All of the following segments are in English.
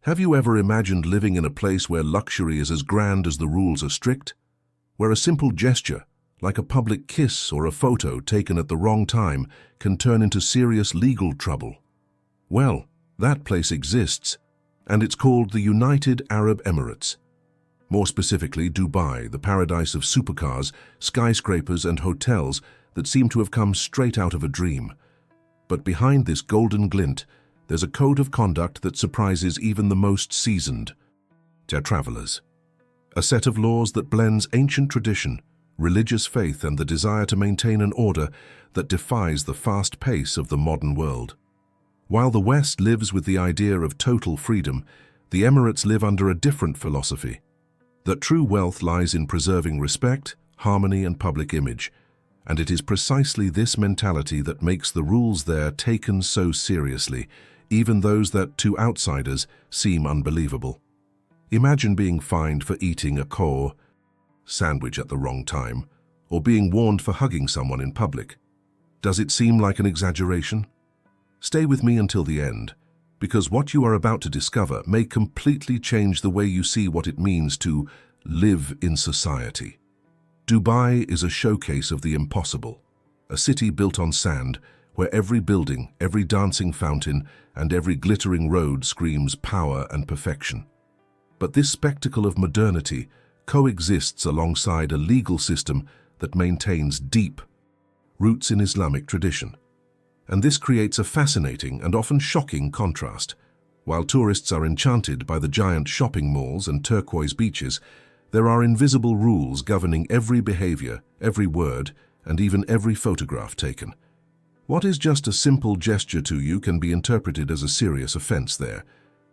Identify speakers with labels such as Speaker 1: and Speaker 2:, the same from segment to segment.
Speaker 1: Have you ever imagined living in a place where luxury is as grand as the rules are strict? Where a simple gesture, like a public kiss or a photo taken at the wrong time, can turn into serious legal trouble? Well, that place exists, and it's called the United Arab Emirates. More specifically, Dubai, the paradise of supercars, skyscrapers and hotels that seem to have come straight out of a dream. But behind this golden glint, there's a code of conduct that surprises even the most seasoned travelers. A set of laws that blends ancient tradition, religious faith and the desire to maintain an order that defies the fast pace of the modern world. While the West lives with the idea of total freedom, the Emirates live under a different philosophy, that true wealth lies in preserving respect, harmony and public image. And it is precisely this mentality that makes the rules there taken so seriously, even those that, to outsiders, seem unbelievable. Imagine being fined for eating a sandwich at the wrong time, or being warned for hugging someone in public. Does it seem like an exaggeration? Stay with me until the end, because what you are about to discover may completely change the way you see what it means to live in society. Dubai is a showcase of the impossible, a city built on sand where every building, every dancing fountain, and every glittering road screams power and perfection. But this spectacle of modernity coexists alongside a legal system that maintains deep roots in Islamic tradition. And this creates a fascinating and often shocking contrast. While tourists are enchanted by the giant shopping malls and turquoise beaches, there are invisible rules governing every behavior, every word, and even every photograph taken. What is just a simple gesture to you can be interpreted as a serious offense there.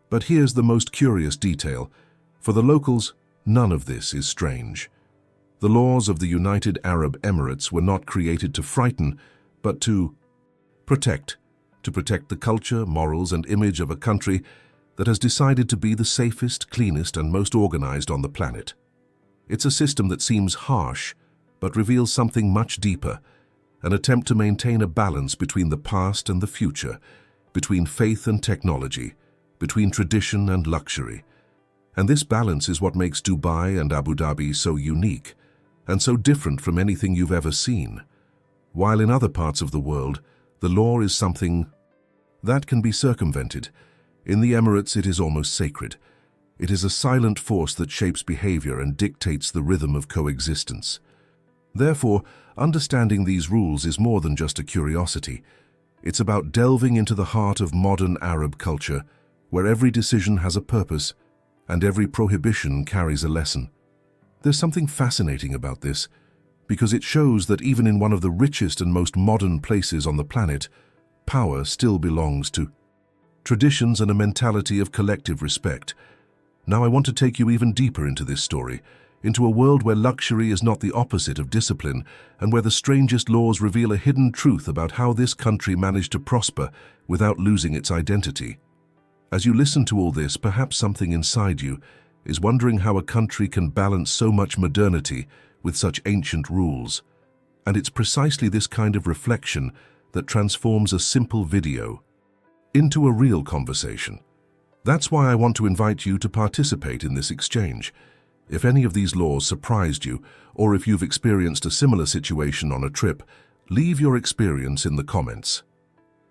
Speaker 1: But here's the most curious detail. For the locals, none of this is strange. The laws of the United Arab Emirates were not created to frighten, but to protect the culture, morals, and image of a country that has decided to be the safest, cleanest, and most organized on the planet. It's a system that seems harsh, but reveals something much deeper, an attempt to maintain a balance between the past and the future, between faith and technology, between tradition and luxury. And this balance is what makes Dubai and Abu Dhabi so unique, and so different from anything you've ever seen. While in other parts of the world, the law is something that can be circumvented, in the Emirates it is almost sacred. It is a silent force that shapes behavior and dictates the rhythm of coexistence. Therefore, understanding these rules is more than just a curiosity. It's about delving into the heart of modern Arab culture, where every decision has a purpose and every prohibition carries a lesson. There's something fascinating about this, because it shows that even in one of the richest and most modern places on the planet, power still belongs to traditions and a mentality of collective respect. Now I want to take you even deeper into this story, into a world where luxury is not the opposite of discipline, and where the strangest laws reveal a hidden truth about how this country managed to prosper without losing its identity. As you listen to all this, perhaps something inside you is wondering how a country can balance so much modernity with such ancient rules. And it's precisely this kind of reflection that transforms a simple video into a real conversation. That's why I want to invite you to participate in this exchange. If any of these laws surprised you, or if you've experienced a similar situation on a trip, leave your experience in the comments.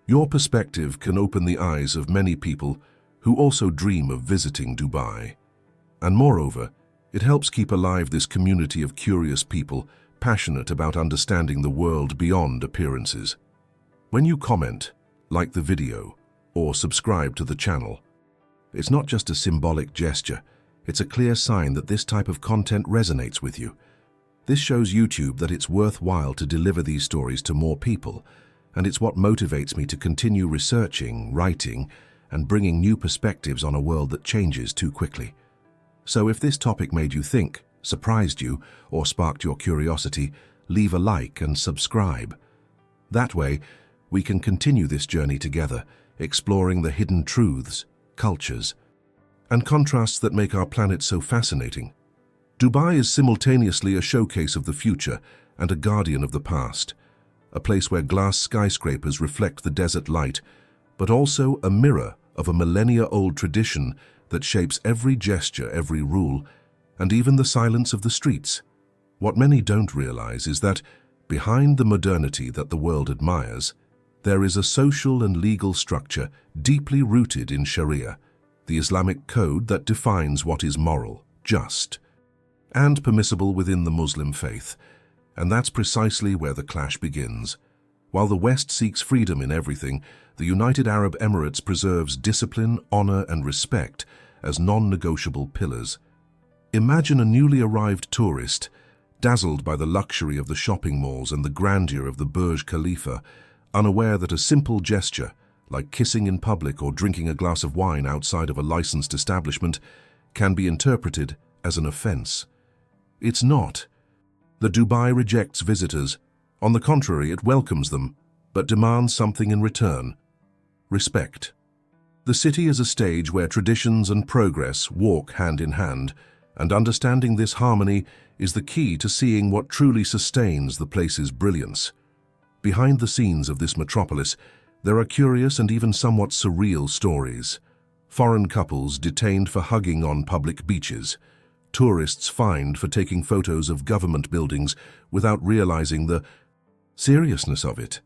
Speaker 1: Your perspective can open the eyes of many people who also dream of visiting Dubai. And moreover, it helps keep alive this community of curious people passionate about understanding the world beyond appearances. When you comment, like the video, or subscribe to the channel, it's not just a symbolic gesture, it's a clear sign that this type of content resonates with you. This shows YouTube that it's worthwhile to deliver these stories to more people, and it's what motivates me to continue researching, writing, and bringing new perspectives on a world that changes too quickly. So if this topic made you think, surprised you, or sparked your curiosity, leave a like and subscribe. That way, we can continue this journey together, exploring the hidden truths, cultures, and contrasts that make our planet so fascinating. Dubai is simultaneously a showcase of the future and a guardian of the past, a place where glass skyscrapers reflect the desert light, but also a mirror of a millennia-old tradition that shapes every gesture, every rule, and even the silence of the streets. What many don't realize is that behind the modernity that the world admires, there is a social and legal structure deeply rooted in Sharia, the Islamic code that defines what is moral, just, and permissible within the Muslim faith. And that's precisely where the clash begins. While the West seeks freedom in everything, the United Arab Emirates preserves discipline, honor, and respect as non-negotiable pillars. Imagine a newly arrived tourist, dazzled by the luxury of the shopping malls and the grandeur of the Burj Khalifa, unaware that a simple gesture, like kissing in public or drinking a glass of wine outside of a licensed establishment, can be interpreted as an offense. It's not. The Dubai rejects visitors. On the contrary, it welcomes them, but demands something in return: respect. The city is a stage where traditions and progress walk hand in hand, and understanding this harmony is the key to seeing what truly sustains the place's brilliance. Behind the scenes of this metropolis, there are curious and even somewhat surreal stories. Foreign couples detained for hugging on public beaches, tourists fined for taking photos of government buildings without realizing the seriousness of it.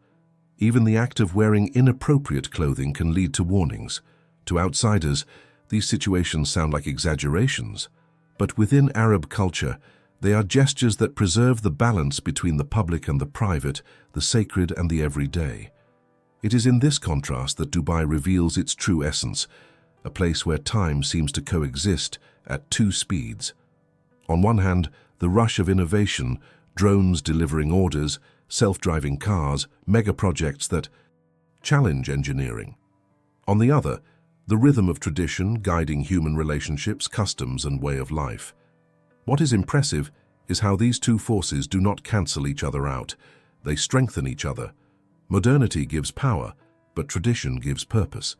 Speaker 1: Even the act of wearing inappropriate clothing can lead to warnings. To outsiders, these situations sound like exaggerations, but within Arab culture, they are gestures that preserve the balance between the public and the private, the sacred and the everyday. It is in this contrast that Dubai reveals its true essence, a place where time seems to coexist at two speeds. On one hand, the rush of innovation, drones delivering orders, self-driving cars, mega projects that challenge engineering. On the other, the rhythm of tradition guiding human relationships, customs, and way of life. What is impressive is how these two forces do not cancel each other out. They strengthen each other. Modernity gives power, but tradition gives purpose.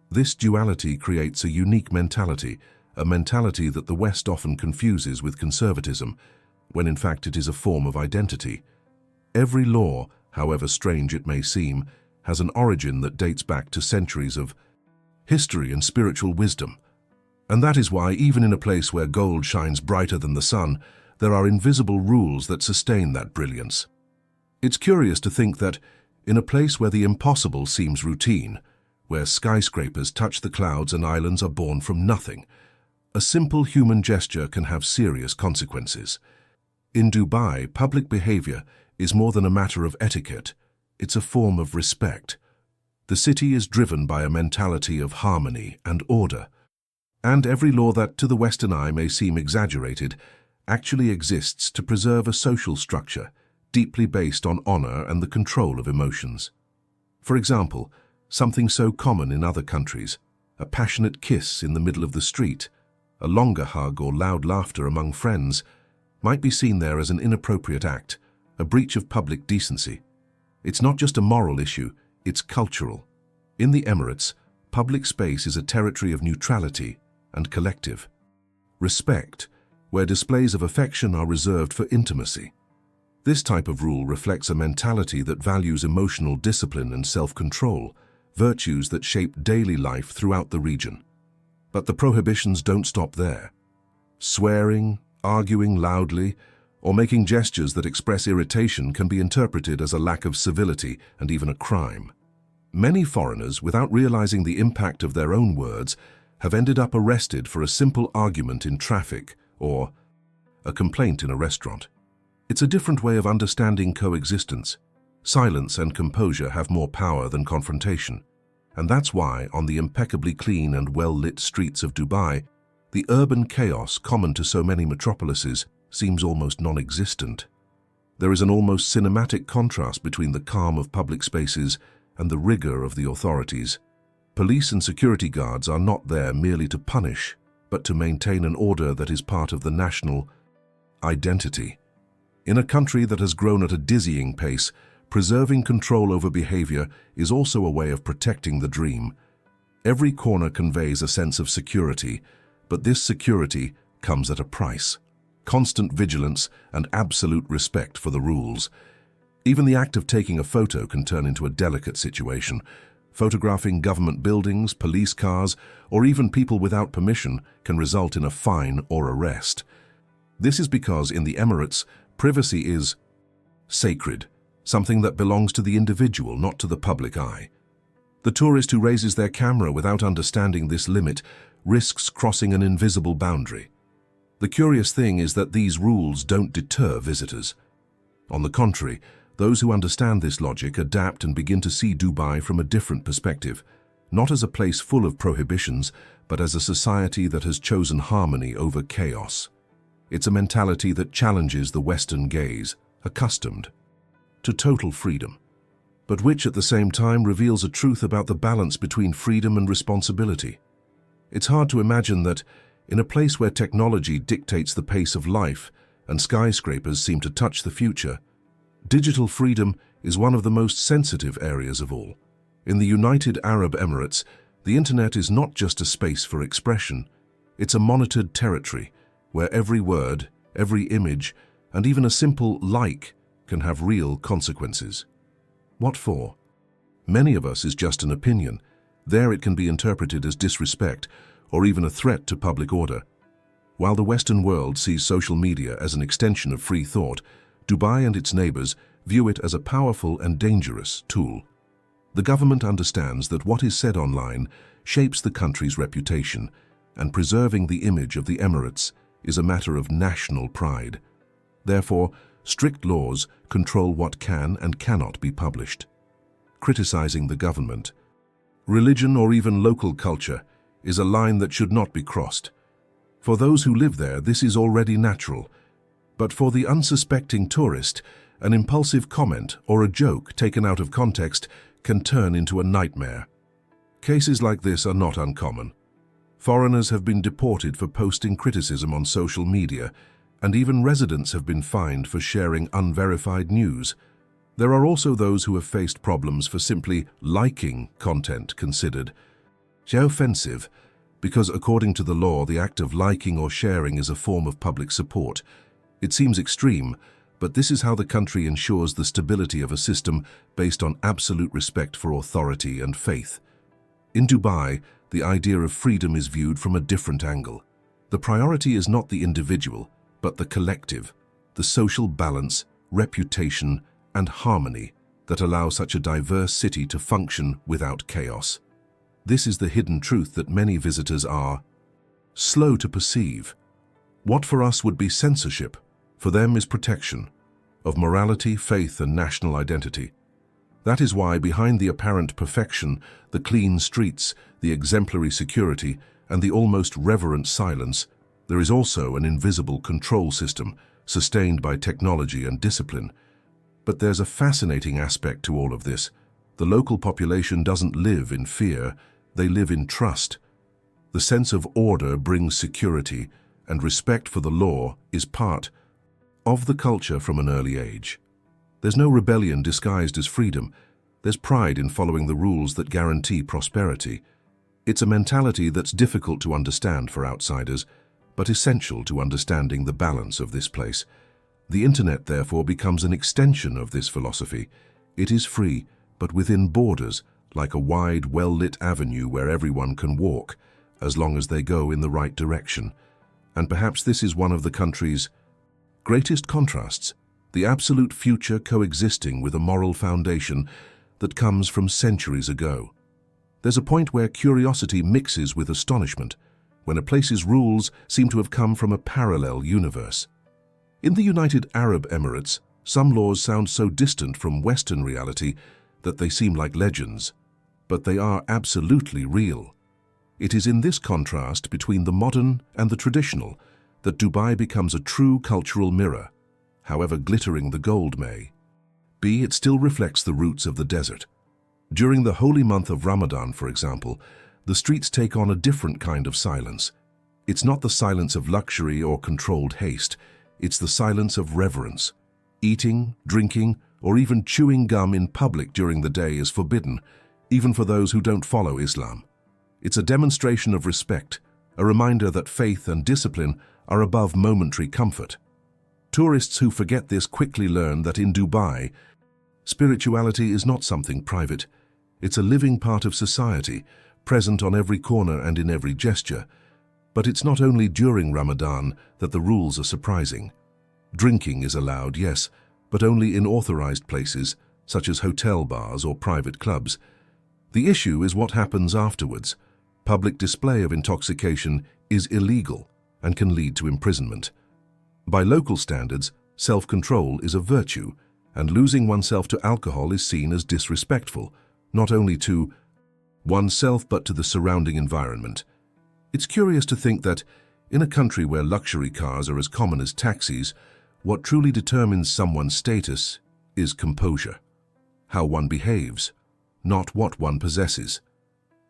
Speaker 1: This duality creates a unique mentality, a mentality that the West often confuses with conservatism, when in fact it is a form of identity. Every law, however strange it may seem, has an origin that dates back to centuries of history and spiritual wisdom. And that is why, even in a place where gold shines brighter than the sun, there are invisible rules that sustain that brilliance. It's curious to think that, in a place where the impossible seems routine, where skyscrapers touch the clouds and islands are born from nothing, a simple human gesture can have serious consequences. In Dubai, public behavior is more than a matter of etiquette. It's a form of respect. The city is driven by a mentality of harmony and order. And every law that, to the Western eye, may seem exaggerated, actually exists to preserve a social structure deeply based on honor and the control of emotions. For example, something so common in other countries, a passionate kiss in the middle of the street, a longer hug or loud laughter among friends, might be seen there as an inappropriate act, a breach of public decency. It's not just a moral issue, it's cultural. In the Emirates, public space is a territory of neutrality and collective respect, where displays of affection are reserved for intimacy. This type of rule reflects a mentality that values emotional discipline and self-control, virtues that shape daily life throughout the region. But the prohibitions don't stop there. Swearing, arguing loudly, or making gestures that express irritation can be interpreted as a lack of civility and even a crime. Many foreigners, without realizing the impact of their own words, have ended up arrested for a simple argument in traffic or a complaint in a restaurant. It's a different way of understanding coexistence. Silence and composure have more power than confrontation. And that's why, on the impeccably clean and well-lit streets of Dubai, the urban chaos common to so many metropolises seems almost non-existent. There is an almost cinematic contrast between the calm of public spaces and the rigor of the authorities. Police and security guards are not there merely to punish, but to maintain an order that is part of the national identity. In a country that has grown at a dizzying pace, preserving control over behavior is also a way of protecting the dream. Every corner conveys a sense of security, but this security comes at a price. Constant vigilance and absolute respect for the rules. Even the act of taking a photo can turn into a delicate situation, Photographing government buildings, police cars, or even people without permission can result in a fine or arrest. This is because in the Emirates, privacy is sacred, something that belongs to the individual, not to the public eye. The tourist who raises their camera without understanding this limit risks crossing an invisible boundary. The curious thing is that these rules don't deter visitors. On the contrary, those who understand this logic adapt and begin to see Dubai from a different perspective, not as a place full of prohibitions, but as a society that has chosen harmony over chaos. It's a mentality that challenges the Western gaze, accustomed to total freedom, but which at the same time reveals a truth about the balance between freedom and responsibility. It's hard to imagine that, in a place where technology dictates the pace of life and skyscrapers seem to touch the future, digital freedom is one of the most sensitive areas of all. In the United Arab Emirates, the internet is not just a space for expression, it's a monitored territory where every word, every image, and even a simple like can have real consequences. What for? Many of us is just an opinion. There it can be interpreted as disrespect or even a threat to public order. While the Western world sees social media as an extension of free thought, Dubai and its neighbors view it as a powerful and dangerous tool. The government understands that what is said online shapes the country's reputation, and preserving the image of the Emirates is a matter of national pride. Therefore, strict laws control what can and cannot be published. Criticizing the government, religion, or even local culture is a line that should not be crossed. For those who live there, this is already natural. But for the unsuspecting tourist, an impulsive comment or a joke taken out of context can turn into a nightmare. Cases like this are not uncommon. Foreigners have been deported for posting criticism on social media, and even residents have been fined for sharing unverified news. There are also those who have faced problems for simply liking content considered offensive, because according to the law, the act of liking or sharing is a form of public support. It seems extreme, but this is how the country ensures the stability of a system based on absolute respect for authority and faith. In Dubai, the idea of freedom is viewed from a different angle. The priority is not the individual, but the collective, the social balance, reputation, and harmony that allow such a diverse city to function without chaos. This is the hidden truth that many visitors are slow to perceive. What for us would be censorship, for them is protection of morality, faith, and national identity. That is why behind the apparent perfection, the clean streets, the exemplary security, and the almost reverent silence, there is also an invisible control system sustained by technology and discipline. But there's a fascinating aspect to all of this. The local population doesn't live in fear, they live in trust. The sense of order brings security, and respect for the law is part of the culture from an early age. There's no rebellion disguised as freedom. There's pride in following the rules that guarantee prosperity. It's a mentality that's difficult to understand for outsiders, but essential to understanding the balance of this place. The internet, therefore, becomes an extension of this philosophy. It is free, but within borders, like a wide, well-lit avenue where everyone can walk, as long as they go in the right direction. And perhaps this is one of the country's greatest contrasts, the absolute future coexisting with a moral foundation that comes from centuries ago. There's a point where curiosity mixes with astonishment, when a place's rules seem to have come from a parallel universe. In the United Arab Emirates, some laws sound so distant from Western reality that they seem like legends, but they are absolutely real. It is in this contrast between the modern and the traditional that Dubai becomes a true cultural mirror. However glittering the gold may be, it still reflects the roots of the desert. During the holy month of Ramadan, for example, the streets take on a different kind of silence. It's not the silence of luxury or controlled haste, it's the silence of reverence. Eating, drinking, or even chewing gum in public during the day is forbidden, even for those who don't follow Islam. It's a demonstration of respect, a reminder that faith and discipline are above momentary comfort. Tourists who forget this quickly learn that in Dubai, spirituality is not something private. It's a living part of society, present on every corner and in every gesture. But it's not only during Ramadan that the rules are surprising. Drinking is allowed, yes, but only in authorized places, such as hotel bars or private clubs. The issue is what happens afterwards. Public display of intoxication is illegal and can lead to imprisonment. By local standards, self-control is a virtue, and losing oneself to alcohol is seen as disrespectful, not only to oneself but to the surrounding environment. It's curious to think that, in a country where luxury cars are as common as taxis, what truly determines someone's status is composure. How one behaves, not what one possesses.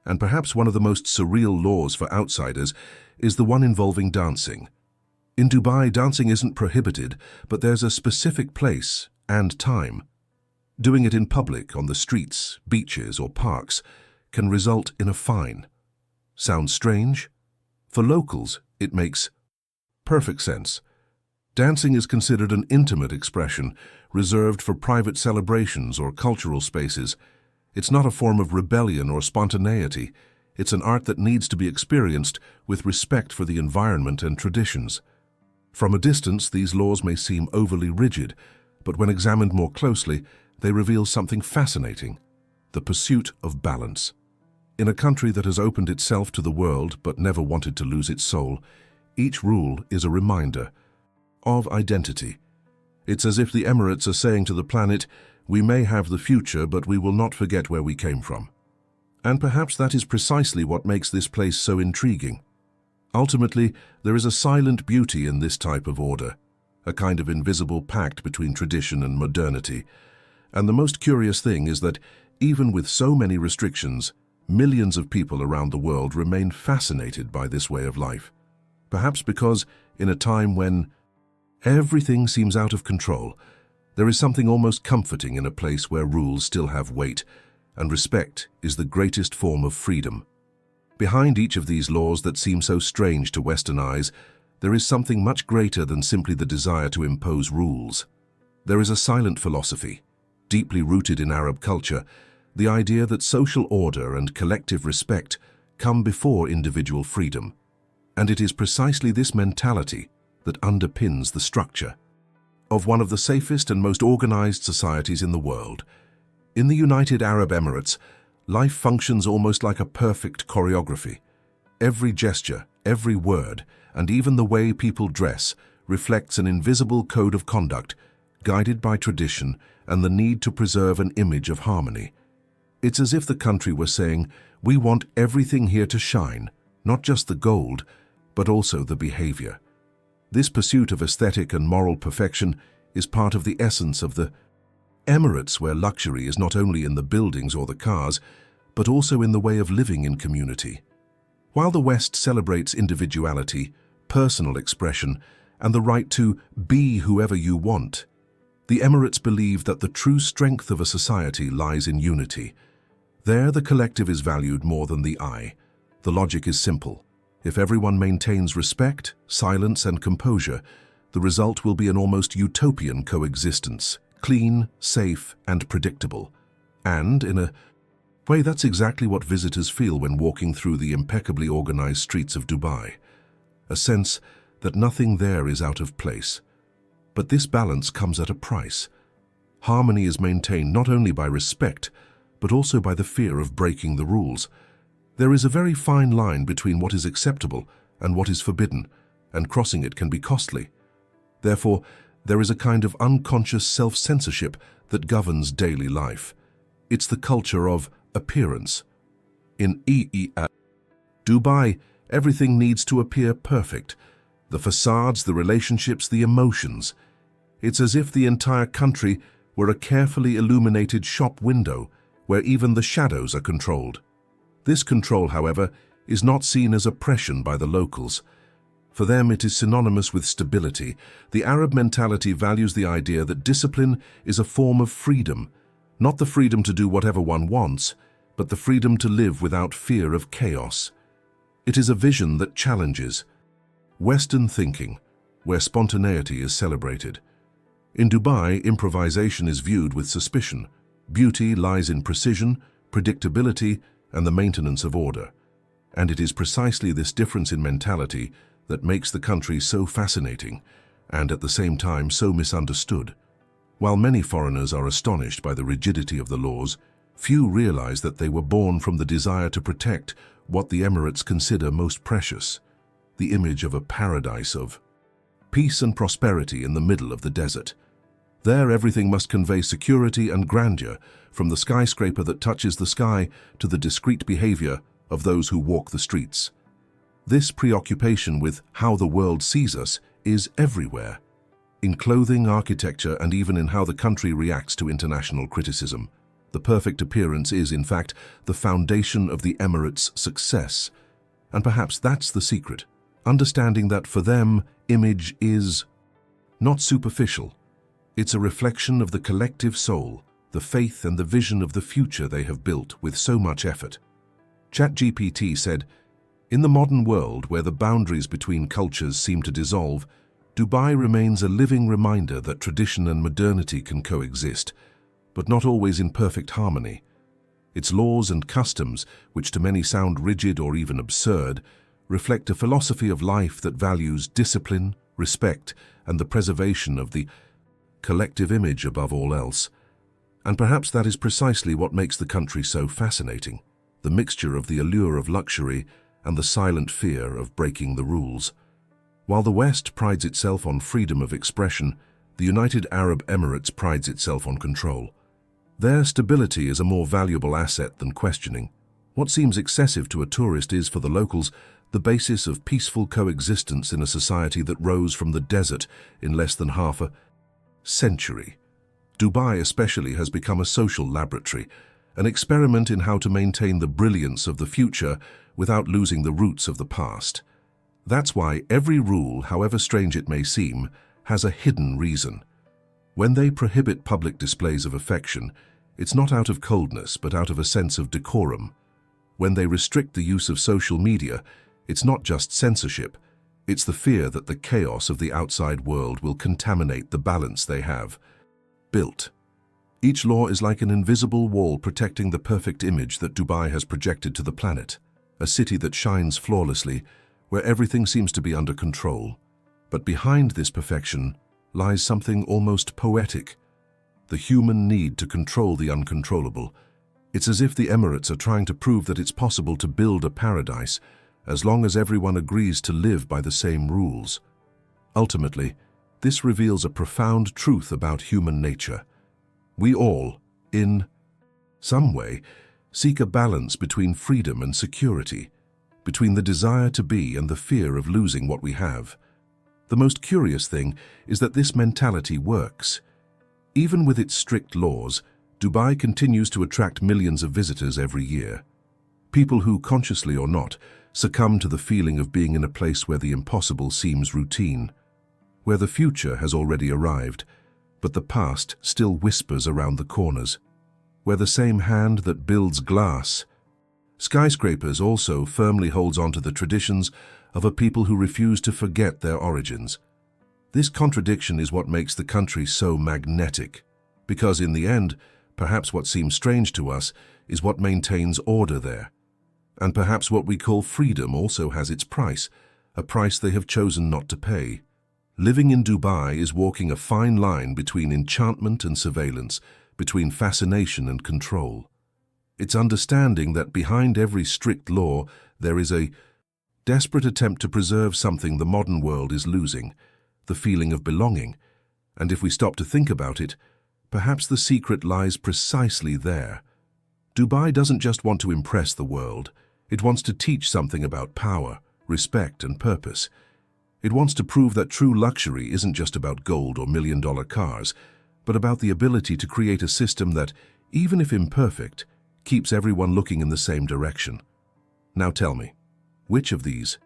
Speaker 1: And perhaps one of the most surreal laws for outsiders is the one involving dancing. In Dubai, dancing isn't prohibited, but there's a specific place and time. Doing it in public, on the streets, beaches, or parks, can result in a fine. Sounds strange? For locals, it makes perfect sense. Dancing is considered an intimate expression, reserved for private celebrations or cultural spaces. It's not a form of rebellion or spontaneity. It's an art that needs to be experienced with respect for the environment and traditions. From a distance, these laws may seem overly rigid, but when examined more closely, they reveal something fascinating: the pursuit of balance. In a country that has opened itself to the world but never wanted to lose its soul, each rule is a reminder of identity. It's as if the Emirates are saying to the planet, we may have the future, but we will not forget where we came from. And perhaps that is precisely what makes this place so intriguing. Ultimately, there is a silent beauty in this type of order, a kind of invisible pact between tradition and modernity. And the most curious thing is that, even with so many restrictions, millions of people around the world remain fascinated by this way of life. Perhaps because, in a time when everything seems out of control, there is something almost comforting in a place where rules still have weight, and respect is the greatest form of freedom. Behind each of these laws that seem so strange to Western eyes, there is something much greater than simply the desire to impose rules. There is a silent philosophy, deeply rooted in Arab culture, the idea that social order and collective respect come before individual freedom. And it is precisely this mentality that underpins the structure of one of the safest and most organized societies in the world. In the United Arab Emirates, life functions almost like a perfect choreography. Every gesture, every word, and even the way people dress reflects an invisible code of conduct, guided by tradition and the need to preserve an image of harmony. It's as if the country were saying, we want everything here to shine, not just the gold, but also the behavior. This pursuit of aesthetic and moral perfection is part of the essence of the Emirates, where luxury is not only in the buildings or the cars, but also in the way of living in community. While the West celebrates individuality, personal expression, and the right to be whoever you want, the Emirates believe that the true strength of a society lies in unity. There, the collective is valued more than the I. The logic is simple. If everyone maintains respect, silence, and composure, the result will be an almost utopian coexistence, clean, safe, and predictable. And, in a way, that's exactly what visitors feel when walking through the impeccably organized streets of Dubai. A sense that nothing there is out of place. But this balance comes at a price. Harmony is maintained not only by respect, but also by the fear of breaking the rules. There is a very fine line between what is acceptable and what is forbidden, and crossing it can be costly. Therefore, there is a kind of unconscious self-censorship that governs daily life. It's the culture of appearance. In Dubai, everything needs to appear perfect. The facades, the relationships, the emotions. It's as if the entire country were a carefully illuminated shop window where even the shadows are controlled. This control, however, is not seen as oppression by the locals. For them, it is synonymous with stability. The Arab mentality values the idea that discipline is a form of freedom, not the freedom to do whatever one wants, but the freedom to live without fear of chaos. It is a vision that challenges Western thinking, where spontaneity is celebrated. In Dubai, improvisation is viewed with suspicion. Beauty lies in precision, predictability, and the maintenance of order. And it is precisely this difference in mentality that makes the country so fascinating and at the same time so misunderstood. While many foreigners are astonished by the rigidity of the laws, few realize that they were born from the desire to protect what the Emirates consider most precious, the image of a paradise of peace and prosperity in the middle of the desert. There, everything must convey security and grandeur, from the skyscraper that touches the sky to the discreet behavior of those who walk the streets. This preoccupation with how the world sees us is everywhere, in clothing, architecture, and even in how the country reacts to international criticism. The perfect appearance is, in fact, the foundation of the Emirates' success. And perhaps that's the secret, understanding that for them, image is not superficial. It's a reflection of the collective soul, the faith and the vision of the future they have built with so much effort. ChatGPT said, "In the modern world where the boundaries between cultures seem to dissolve, Dubai remains a living reminder that tradition and modernity can coexist, but not always in perfect harmony. Its laws and customs, which to many sound rigid or even absurd, reflect a philosophy of life that values discipline, respect, and the preservation of the collective image above all else. And perhaps that is precisely what makes the country so fascinating, the mixture of the allure of luxury and the silent fear of breaking the rules. While the West prides itself on freedom of expression, the United Arab Emirates prides itself on control. Their stability is a more valuable asset than questioning. What seems excessive to a tourist is, for the locals, the basis of peaceful coexistence in a society that rose from the desert in less than half a century. Dubai especially has become a social laboratory, an experiment in how to maintain the brilliance of the future without losing the roots of the past. That's why every rule, however strange it may seem, has a hidden reason. When they prohibit public displays of affection, it's not out of coldness but out of a sense of decorum. When they restrict the use of social media, it's not just censorship, it's the fear that the chaos of the outside world will contaminate the balance they have built. Each law is like an invisible wall protecting the perfect image that Dubai has projected to the planet, a city that shines flawlessly, where everything seems to be under control. But behind this perfection lies something almost poetic, the human need to control the uncontrollable. It's as if the Emirates are trying to prove that it's possible to build a paradise as long as everyone agrees to live by the same rules. Ultimately, this reveals a profound truth about human nature. We all, in some way, seek a balance between freedom and security, between the desire to be and the fear of losing what we have. The most curious thing is that this mentality works. Even with its strict laws, Dubai continues to attract millions of visitors every year. People who, consciously or not, succumb to the feeling of being in a place where the impossible seems routine, where the future has already arrived, but the past still whispers around the corners, where the same hand that builds glass, skyscrapers, also firmly holds on to the traditions of a people who refuse to forget their origins. This contradiction is what makes the country so magnetic, because in the end, perhaps what seems strange to us is what maintains order there. And perhaps what we call freedom also has its price, a price they have chosen not to pay. Living in Dubai is walking a fine line between enchantment and surveillance, between fascination and control. It's understanding that behind every strict law there is a desperate attempt to preserve something the modern world is losing, the feeling of belonging. And if we stop to think about it, perhaps the secret lies precisely there. Dubai doesn't just want to impress the world, it wants to teach something about power, respect, and purpose. It wants to prove that true luxury isn't just about gold or million-dollar cars, but about the ability to create a system that, even if imperfect, keeps everyone looking in the same direction. Now tell me, which of these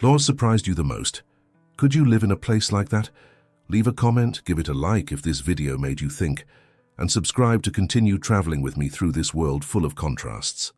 Speaker 1: laws surprised you the most? Could you live in a place like that? Leave a comment, give it a like if this video made you think, and subscribe to continue traveling with me through this world full of contrasts.